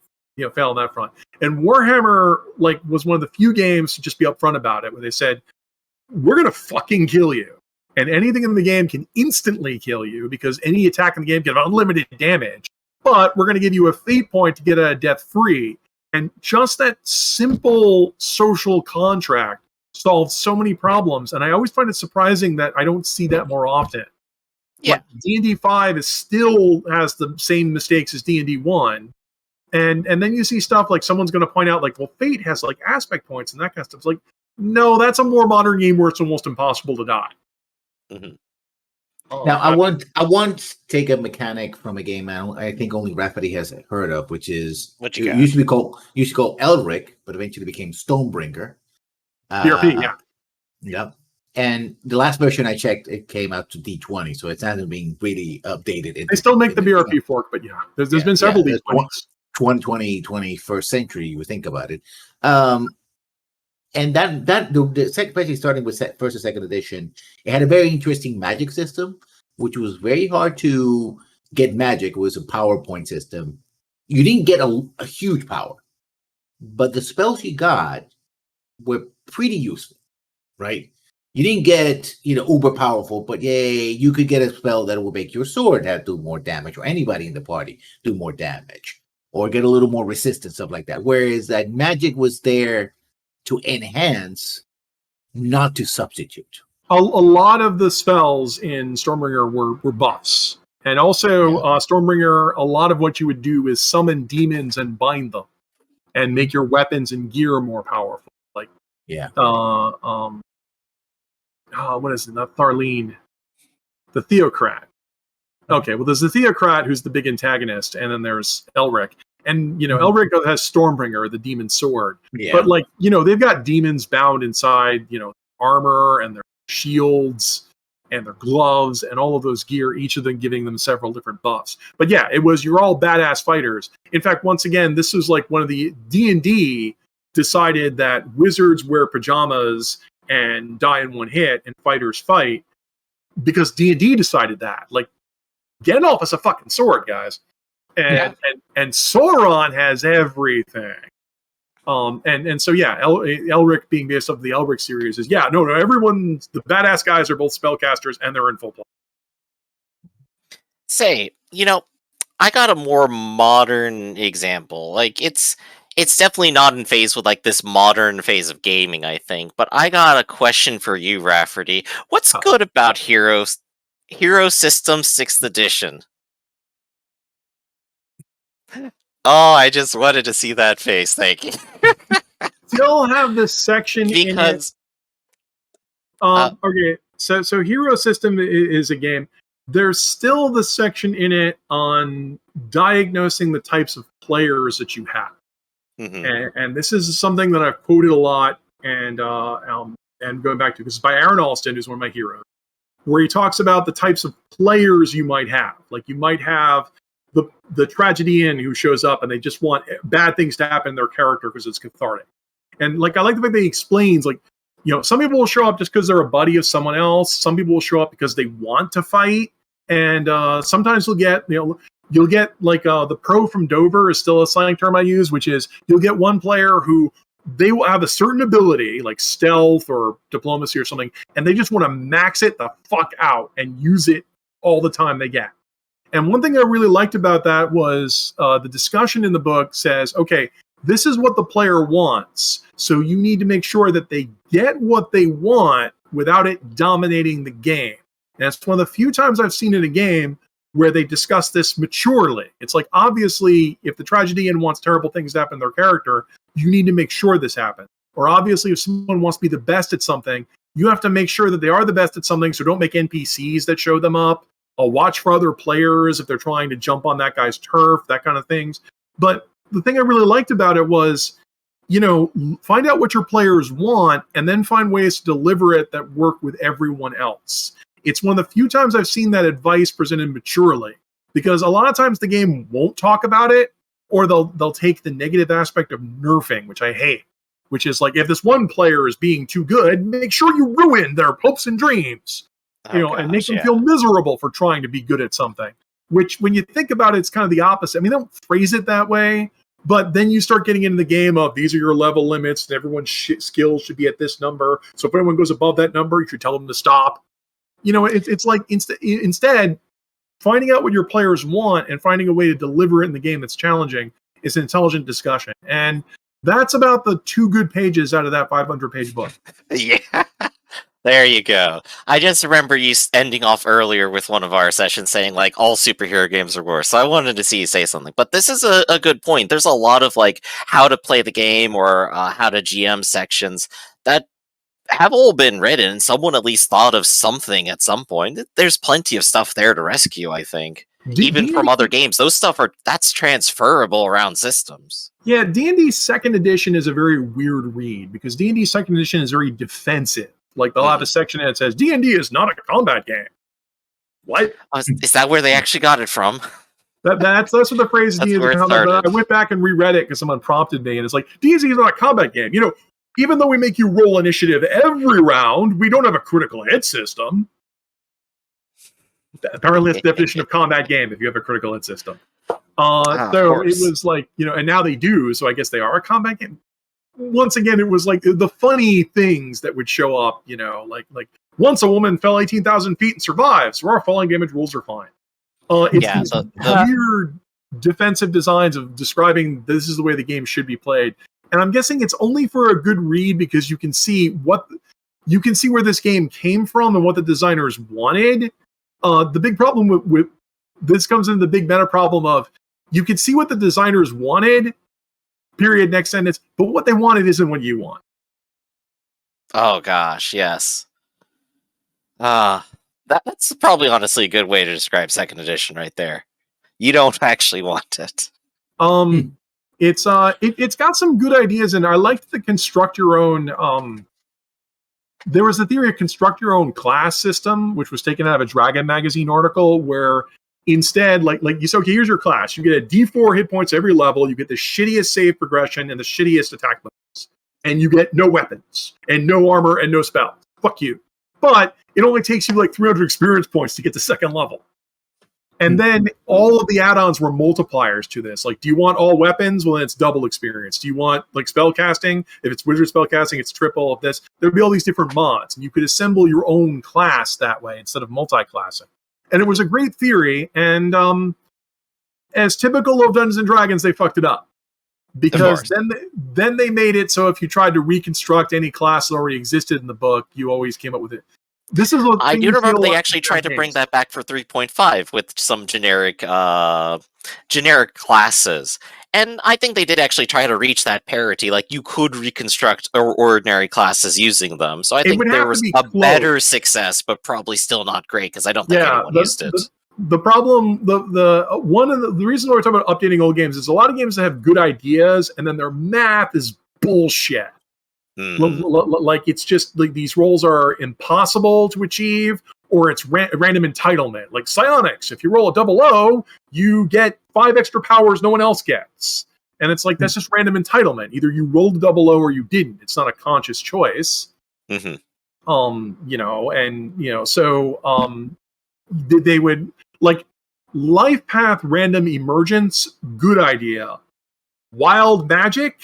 fail on that front. And Warhammer was one of the few games to just be upfront about it, where they said, "We're gonna fucking kill you." And anything in the game can instantly kill you because any attack in the game can have unlimited damage. But we're going to give you a fate point to get a death free. And just that simple social contract solves so many problems. And I always find it surprising that I don't see that more often. Yeah. D&D 5 still has the same mistakes as D&D 1. And then you see stuff like someone's going to point out well, fate has aspect points and that kind of stuff. It's no, that's a more modern game where it's almost impossible to die. Mm-hmm. Now, I want to take a mechanic from a game I think only Rafferty has heard of, which is What you got? used to be called Elric, but eventually became Stonebringer. PRP, yeah. Yep. And the last version I checked, it came out to D20, so it hasn't been really updated. They still make the BRP fork, but there's been several D20s. 21st century, you would think about it. And the second, especially starting with first and second edition, it had a very interesting magic system, which was very hard to get magic. It was a PowerPoint system. You didn't get a huge power, but the spells you got were pretty useful, right? You didn't get, uber powerful, but you could get a spell that will make your sword do more damage, or anybody in the party do more damage, or get a little more resistance, stuff like that. Whereas that magic was there to enhance, not to substitute. A lot of the spells in Stormbringer were buffs. And also, Stormbringer, a lot of what you would do is summon demons and bind them and make your weapons and gear more powerful. What is it? Not Tharleen. The Theocrat. Okay, well, there's the Theocrat, who's the big antagonist, and then there's Elric. And, Elric has Stormbringer, the demon sword. Yeah. But, they've got demons bound inside, armor and their shields and their gloves and all of those gear, each of them giving them several different buffs. But yeah, you're all badass fighters. In fact, once again, this was one of the D&D decided that wizards wear pajamas and die in one hit and fighters fight because D&D decided that. Gandalf has a fucking sword, guys. And Sauron has everything. And so Elric being based off the Elric series is everyone's the badass guys are both spellcasters and they're in full play. Say, I got a more modern example. It's definitely not in phase with this modern phase of gaming, I think. But I got a question for you, Rafferty. What's good about Hero System 6th Edition? Oh, I just wanted to see that face. Thank you. Still have this section because in it. Okay, so Hero System is a game. There's still the section in it on diagnosing the types of players that you have. Mm-hmm. And this is something that I've quoted a lot and going back to, this is by Aaron Alston, who's one of my heroes, where he talks about the types of players you might have. You might have the tragedian who shows up and they just want bad things to happen in their character because it's cathartic. And I like the fact that he explains, some people will show up just because they're a buddy of someone else. Some people will show up because they want to fight. And sometimes you'll get the pro from Dover is still a slang term I use, which is you'll get one player who they will have a certain ability like stealth or diplomacy or something, and they just want to max it the fuck out and use it all the time they get. And one thing I really liked about that was the discussion in the book says, okay, this is what the player wants. So you need to make sure that they get what they want without it dominating the game. And it's one of the few times I've seen in a game where they discuss this maturely. It's like, obviously, if the tragedian wants terrible things to happen to their character, you need to make sure this happens. Or obviously, if someone wants to be the best at something, you have to make sure that they are the best at something, so don't make NPCs that show them up. Watch for other players if they're trying to jump on that guy's turf, that kind of things. But the thing I really liked about it was, find out what your players want and then find ways to deliver it that work with everyone else. It's one of the few times I've seen that advice presented maturely, because a lot of times the game won't talk about it, or they'll take the negative aspect of nerfing, which I hate, which is like, if this one player is being too good, make sure you ruin their hopes and dreams, and make them feel miserable for trying to be good at something, which when you think about it, it's kind of the opposite. I mean, they don't phrase it that way, but then you start getting into the game of, these are your level limits and everyone's skills should be at this number. So if anyone goes above that number, you should tell them to stop. It's like instead, finding out what your players want and finding a way to deliver it in the game that's challenging is an intelligent discussion. And that's about the 2 good pages out of that 500-page book. Yeah, there you go. I just remember you ending off earlier with one of our sessions saying, like, all superhero games are worse. So I wanted to see you say something. But this is a good point. There's a lot of, like, how to play the game or how to GM sections that have all been written, and someone at least thought of something at some point. There's plenty of stuff there to rescue, I think. Even from other games. That's transferable around systems. Yeah, D&D 2nd edition is a very weird read, because D&D 2nd edition is very defensive. Like, they'll have a section that says, D&D is not a combat game. What? Is that where they actually got it from? That's what the phrase That's D&D where it combat. started. I went back and reread it because someone prompted me, and it's like, D&D is not a combat game. Even though we make you roll initiative every round, we don't have a critical hit system. Apparently, it's the definition of combat game if you have a critical hit system. So it was like, and now they do, so I guess they are a combat game. Once again, it was like the funny things that would show up, like once a woman fell 18,000 feet and survived, so our falling damage rules are fine. It's weird defensive designs of describing this is the way the game should be played. And I'm guessing it's only for a good read, because you can see where this game came from and what the designers wanted. The big problem with this comes into the big meta problem of, you can see what the designers wanted, period, next sentence, but what they wanted isn't what you want. Oh gosh, yes. That's probably honestly a good way to describe 2nd edition right there. You don't actually want it. It's got some good ideas, and I liked the construct your own. There was the theory of construct your own class system, which was taken out of a Dragon magazine article, where instead, like you say, okay, here's your class. You get a D4 hit points every level. You get the shittiest save progression and the shittiest attack bonus, and you get no weapons and no armor and no spells. Fuck you. But it only takes you like 300 experience points to get to 2nd level. And then all of the add-ons were multipliers to this. Like, do you want all weapons? Well, then it's double experience. Do you want, like, spell casting? If it's wizard spell casting, it's triple of this. There'd be all these different mods, and you could assemble your own class that way instead of multi-classing. And it was a great theory, and as typical of Dungeons & Dragons, they fucked it up. Because then they made it so if you tried to reconstruct any class that already existed in the book, you always came up with it. This is what I do remember they actually tried to bring that back for 3.5 with some generic classes. And I think they did actually try to reach that parity. Like, you could reconstruct ordinary classes using them. So I think there was a better success, but probably still not great, because I don't think anyone used it. The problem, the reason we're talking about updating old games is a lot of games that have good ideas, and then their math is bullshit. Like, it's just like these rolls are impossible to achieve, or it's random entitlement. Like psionics, if you roll a 00, you get 5 extra powers no one else gets, and it's like, that's just random entitlement. Either you rolled a 00 or you didn't. It's not a conscious choice. So they would, like, life path random emergence, good idea. Wild magic.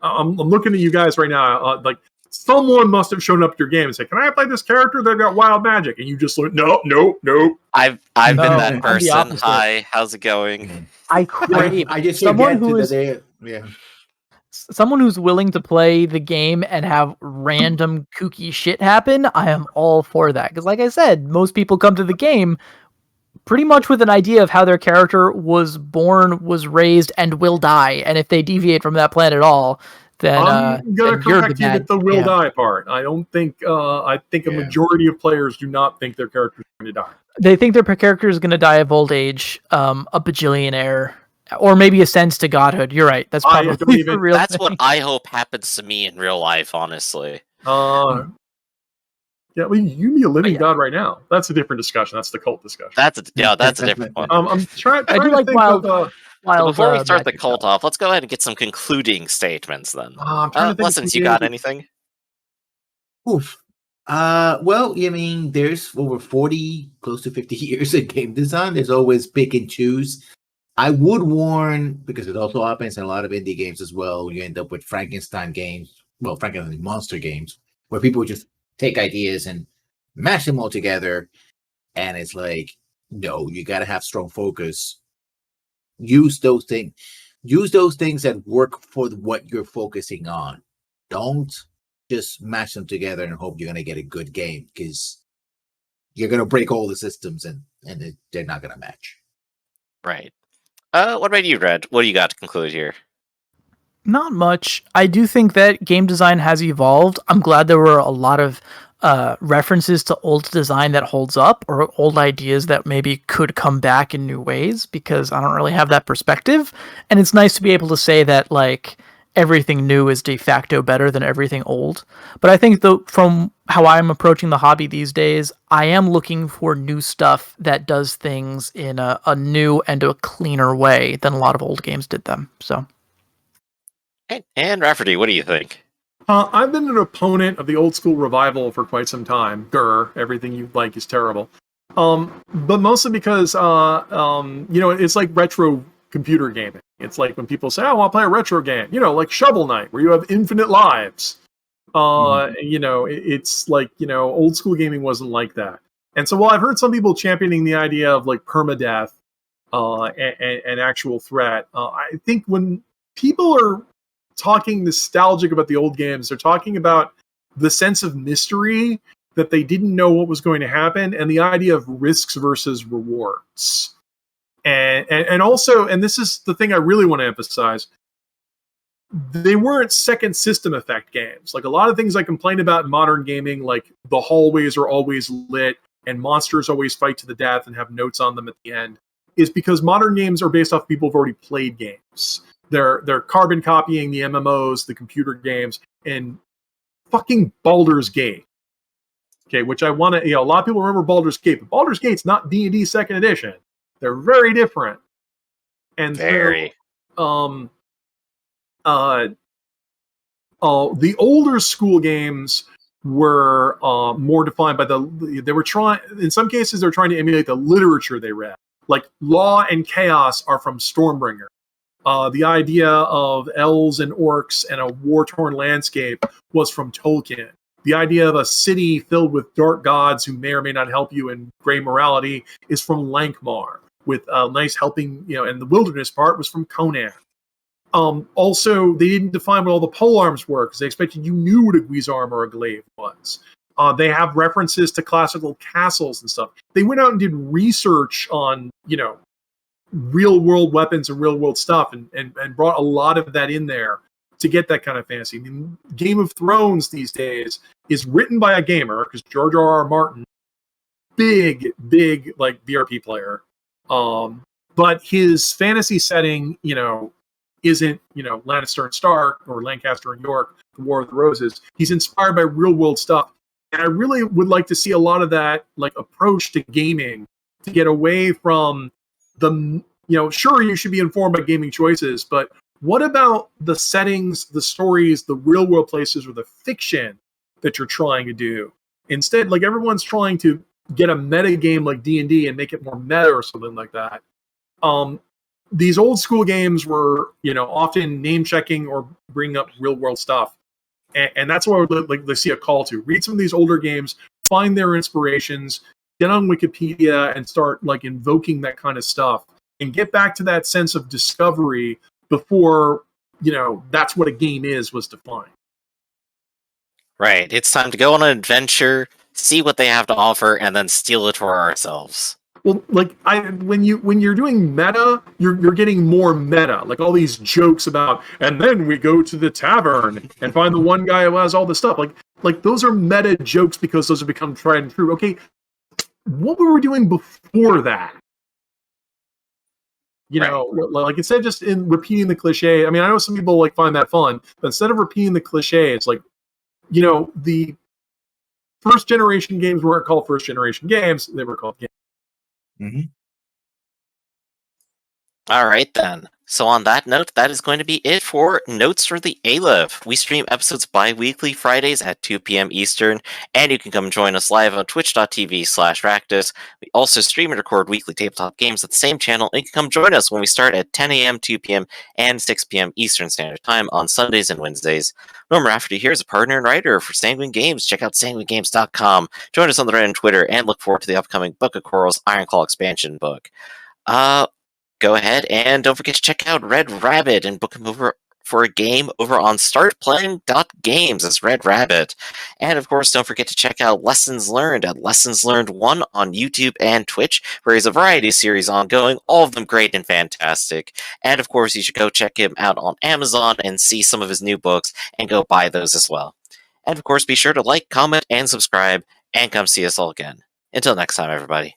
I'm looking at you guys right now. Like, someone must have shown up to your game and said, "Can I play this character? They've got wild magic," and you just like, "No." I've been that person. Hi, how's it going? I crave I just someone who is yeah. someone who's willing to play the game and have random kooky shit happen. I am all for that, because, like I said, most people come to the game pretty much with an idea of how their character was born, was raised, and will die. And if they deviate from that plan at all, then I'm gonna then you're the correct you bad with the will GM. die part. I don't think. I think a Yeah. majority of players do not think their character's going to die. They think their character is going to die of old age, a bajillionaire, or maybe ascends to godhood. You're right. That's I don't probably the even- real That's thing. what I hope happens to me in real life, honestly. Yeah, well, you can be a living Yeah. god right now. That's a different discussion. That's the cult discussion. That's a different one. I'm trying I do to like think wild- of. So Wild, before we start the magic cult stuff. off, let's go ahead and get some concluding statements then. I'm trying to think. Lessons, you got anything? Oof. Well, I mean, there's over 40, close to 50 years in game design. There's always pick and choose. I would warn, because it also happens in a lot of indie games as well. You end up with Frankenstein games, well, Frankenstein monster games, where people just take ideas and mash them all together. And it's like, no, you got to have strong focus. Use those things that work for what you're focusing on. Don't just mash them together and hope you're going to get a good game, because you're going to break all the systems and they're not going to match. Right. What about you, Red? What do you got to conclude here? Not much. I do think that game design has evolved. I'm glad there were a lot of references to old design that holds up, or old ideas that maybe could come back in new ways, because I don't really have that perspective. And it's nice to be able to say that, like, everything new is de facto better than everything old. But I think, though, from how I'm approaching the hobby these days, I am looking for new stuff that does things in a new and a cleaner way than a lot of old games did them. So. Okay. And Rafferty, what do you think? I've been an opponent of the old school revival for quite some time. Everything you like is terrible. But mostly because it's like retro computer gaming. It's like when people say, "Oh, I want to play a retro game," like Shovel Knight, where you have infinite lives. It's like, old school gaming wasn't like that. And so while I've heard some people championing the idea of like permadeath and actual threat, I think when people are talking nostalgic about the old games, they're talking about the sense of mystery, that they didn't know what was going to happen, and the idea of risks versus rewards. And also, and this is the thing I really want to emphasize, they weren't second system effect games. Like a lot of things I complain about in modern gaming, like the hallways are always lit and monsters always fight to the death and have notes on them at the end, is because modern games are based off people who've already played games. They're carbon copying the MMOs, the computer games, and fucking Baldur's Gate. Okay, which I want to, a lot of people remember Baldur's Gate, but Baldur's Gate's not D&D second edition. They're very different. And Very. so, the older school games were more defined by they were trying, in some cases, they're trying to emulate the literature they read. Like Law and Chaos are from Stormbringer. The idea of elves and orcs and a war-torn landscape was from Tolkien. The idea of a city filled with dark gods who may or may not help you in gray morality is from Lankmar, with a nice helping, and the wilderness part was from Conan. Also, they didn't define what all the polearms were, because they expected you knew what a guisarme or a glaive was. They have references to classical castles and stuff. They went out and did research on, real world weapons and real world stuff, and brought a lot of that in there to get that kind of fantasy. I mean, Game of Thrones these days is written by a gamer, because George R.R. Martin, big like BRP player, but his fantasy setting, isn't Lannister and Stark or Lancaster and York, the War of the Roses. He's inspired by real world stuff, and I really would like to see a lot of that like approach to gaming, to get away from the, sure, you should be informed by gaming choices, but what about the settings, the stories, the real world places, or the fiction that you're trying to do? Instead, like everyone's trying to get a meta game like D&D and make it more meta or something like that. These old school games were, often name checking or bringing up real world stuff. And that's what I would like to see a call to. Read some of these older games, find their inspirations, get on Wikipedia and start like invoking that kind of stuff, and get back to that sense of discovery before, that's what a game was defined. Right. It's time to go on an adventure, see what they have to offer, and then steal it for ourselves. Well, like when you're doing meta, you're getting more meta. Like all these jokes about, and then we go to the tavern and find the one guy who has all this stuff. Like those are meta jokes because those have become tried and true. Okay, what were we doing before that? You know, like instead of just in repeating the cliche. I mean, I know some people like find that fun, but instead of repeating the cliche, it's like, you know, the first generation games weren't called first generation games; they were called games. Mm-hmm. All right, then. So on that note, that is going to be it for Notes for the Aleph. We stream episodes bi-weekly Fridays at 2 p.m. Eastern, and you can come join us live on twitch.tv/Ractus. We also stream and record weekly tabletop games at the same channel, and you can come join us when we start at 10 a.m., 2 p.m., and 6 p.m. Eastern Standard Time on Sundays and Wednesdays. Norm Rafferty here is a partner and writer for Sanguine Games. Check out sanguinegames.com. Join us on the Reddit and Twitter, and look forward to the upcoming Book of Corals Ironclaw expansion book. Go ahead and don't forget to check out RedRabbit and book him over for a game over on startplaying.games as RedRabbit. And of course, don't forget to check out Lessons Learned at Lessons Learned 1 on YouTube and Twitch, where he has a variety of series ongoing, all of them great and fantastic. And of course, you should go check him out on Amazon and see some of his new books and go buy those as well. And of course, be sure to like, comment, and subscribe, and come see us all again. Until next time, everybody.